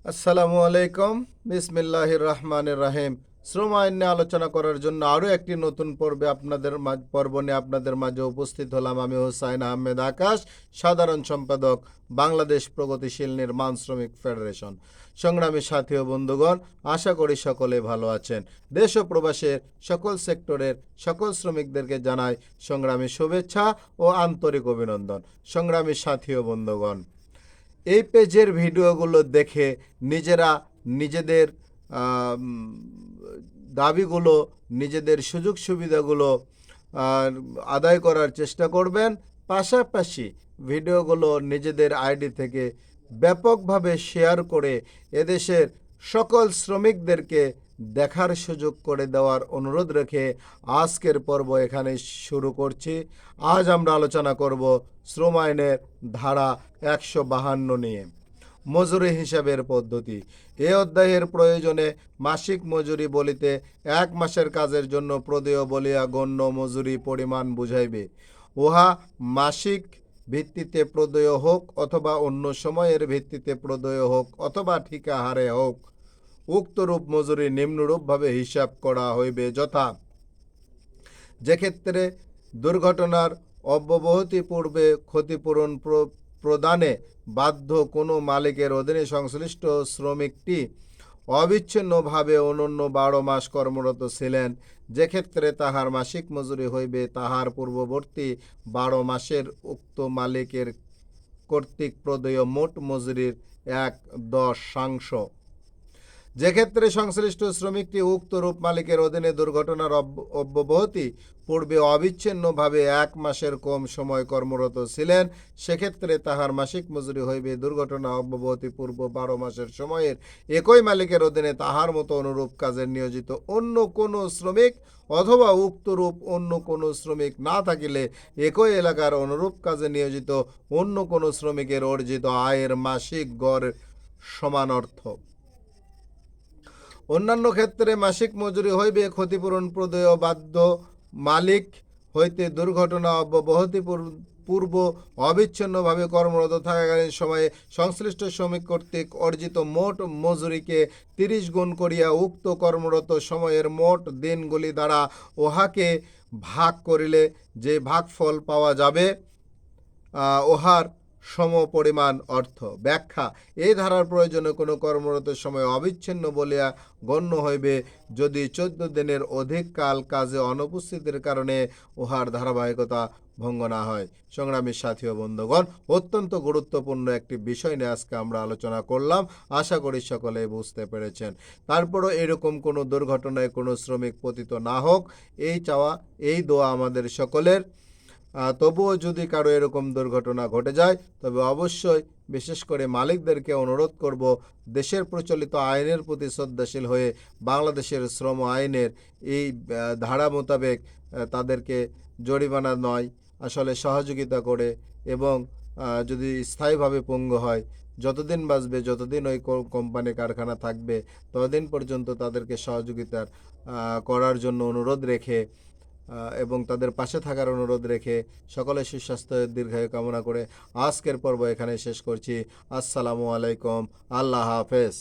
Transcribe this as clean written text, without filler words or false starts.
আসসালামু আলাইকুম। বিসমিল্লাহির রহমানির রহিম। শ্রম আইন নিয়ে আলোচনা করার জন্য আরও একটি নতুন পর্ব নিয়ে আপনাদের মাঝে উপস্থিত হলাম। আমি হোসাইন আহমেদ আকাশ, সাধারণ সম্পাদক, বাংলাদেশ প্রগতিশীল নির্মাণ শ্রমিক ফেডারেশন। সংগ্রামী সাথী ও বন্ধুগণ, আশা করি সকলে ভালো আছেন। দেশ ও প্রবাসের সকল সেক্টরের সকল শ্রমিকদেরকে জানাই সংগ্রামী শুভেচ্ছা ও আন্তরিক অভিনন্দন। সংগ্রামী সাথী ও বন্ধুগণ, এই পেজের ভিডিওগুলো দেখে নিজেরা নিজেদের দাবিগুলো, নিজেদের সুযোগ সুবিধাগুলো আদায় করার চেষ্টা করবেন। পাশাপাশি ভিডিওগুলো নিজেদের আইডি থেকে ব্যাপকভাবে শেয়ার করে এদেশের সকল শ্রমিকদেরকে দেখার সুযোগ করে দেওয়ার অনুরোধ রেখে আজকের পর্ব এখানে শুরু করছি। আজ আমরা আলোচনা করব শ্রম আইনের ধারা 152 নিয়ে, মজুরি হিসাবের পদ্ধতি। এ অধ্যায়ের প্রয়োজনে মাসিক মজুরি বলিতে 1 মাসের কাজের জন্য প্রদেয় বলিয়া গণ্য মজুরি পরিমাণ বুঝাইবে। উহা মাসিক ভিত্তিতে প্রদেয় হোক অথবা অন্য সময়ের ভিত্তিতে প্রদেয় হোক অথবা ঠিকা হারে হোক, উক্তরূপ মজুরি নিম্নরূপভাবে হিসাব করা হইবে, যথা: যে ক্ষেত্রে দুর্ঘটনার অব্যবহতি পূর্বে ক্ষতিপূরণ প্রদানে বাধ্য কোনো মালিকের অধীনে সংশ্লিষ্ট শ্রমিকটি অবিচ্ছিন্নভাবে অনন্য 12 মাস কর্মরত ছিলেন, যে ক্ষেত্রে তাহার মাসিক মজুরি হইবে তাহার পূর্ববর্তী 12 মাসের উক্ত মালিকের কর্তৃক প্রদেয় মোট মজুরির 1/10। যে ক্ষেত্রে সংশ্লিষ্ট শ্রমিকটি উক্তরূপ মালিকের অধীনে দুর্ঘটনার অব্যবহতি পূর্বে অবিচ্ছিন্নভাবে 1 মাসের কম সময় কর্মরত ছিলেন, সেক্ষেত্রে তাহার মাসিক মজুরি হইবে দুর্ঘটনা অব্যবহতি পূর্ব 12 মাসের সময়ের একই মালিকের অধীনে তাহার মতো অনুরূপ কাজে নিয়োজিত অন্য কোনো শ্রমিক অথবা উক্তরূপ অন্য কোনো শ্রমিক না থাকিলে একই এলাকার অনুরূপ কাজে নিয়োজিত অন্য কোনো শ্রমিকের অর্জিত আয়ের মাসিক গড় সমান অর্থ। অন্যান্য ক্ষেত্রে মাসিক মজুরি হইবে ক্ষতিপূরণ প্রদেয় বাধ্য মালিক হইতে দুর্ঘটনা অব্যবহতি পূর্ব অবিচ্ছিন্নভাবে কর্মরত থাকাকালীন সময়ে সংশ্লিষ্ট শ্রমিক কর্তৃক অর্জিত মোট মজুরিকে 30 গুণ করিয়া উক্ত কর্মরত সময়ের মোট দিনগুলি দ্বারা উহাকে ভাগ করিলে যে ভাগফল পাওয়া যাবে, উহার সমপরিমাণ অর্থ। ব্যাখ্যা: এই ধারার প্রয়োজনে কোনো কর্মরত সময় অবিচ্ছিন্ন বলিয়া গণ্য হইবে যদি 14 দিনের অধিক কাল কাজে অনুপস্থিতির কারণে উহার ধারাবাহিকতা ভঙ্গ না হয়। সংগ্রামী সাথী ও বন্ধুগণ, অত্যন্ত গুরুত্বপূর্ণ একটি বিষয় নিয়ে আজকে আমরা আলোচনা করলাম। আশা করি সকলে বুঝতে পেরেছেন। তারপরও এরকম কোনো দুর্ঘটনায় কোনো শ্রমিক পতিত না হোক, এই চাওয়া, এই দোয়া আমাদের সকলের। তবুও যদি কারো এরকম দুর্ঘটনা ঘটে যায়, তবে অবশ্যই বিশেষ করে মালিকদেরকে অনুরোধ করব, দেশের প্রচলিত আইনের প্রতি শ্রদ্ধাশীল হয়ে বাংলাদেশের শ্রম আইনের এই ধারা মোতাবেক তাদেরকে জরিমানা নয়, আসলে সহযোগিতা করে, এবং যদি স্থায়ীভাবে পঙ্গু হয়, যতদিন বাঁচবে, যতদিন ওই কোম্পানি কারখানা থাকবে, ততদিন পর্যন্ত তাদেরকে সহযোগিতার করার জন্য অনুরোধ রেখে এবং তাদের পাশে থাকার অনুরোধ রেখে সকলের সুস্বাস্থ্যের দীর্ঘায়ু কামনা করে আজকের পর্ব এখানে শেষ করছি। আসসালামু আলাইকুম। আল্লাহ হাফেজ।